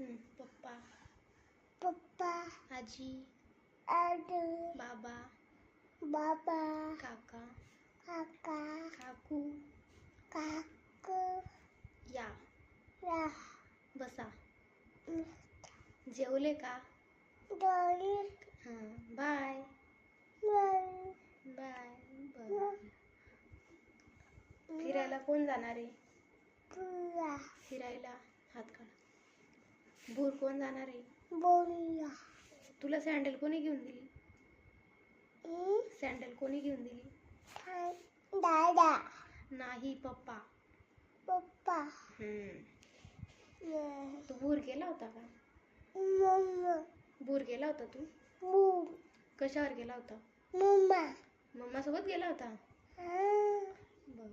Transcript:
पप्पा, पप्पा, आजी, आजू, बाबा, बाबा, काका, काका, काकू, काकू, या, या, बसा, जेवले का? डोली, हां, बाय डोली, बाय. बरं. फिरायला कोण जाणार आहे? पुरा, फिरायला हात काढ. भूर कोण जाणार आहे? बोलिया, तुला सँडल कोणी घेऊन दिली? सँडल कोणी घेऊन दिली? दादा, नाही, पप्पा. पप्पा, तू भूर गेला होता का? मम्मा, भूर गेला होता तू? बू, कशावर गेला होता? मम्मा, मम्मा सोबत गेला होता? हाँ. बरं.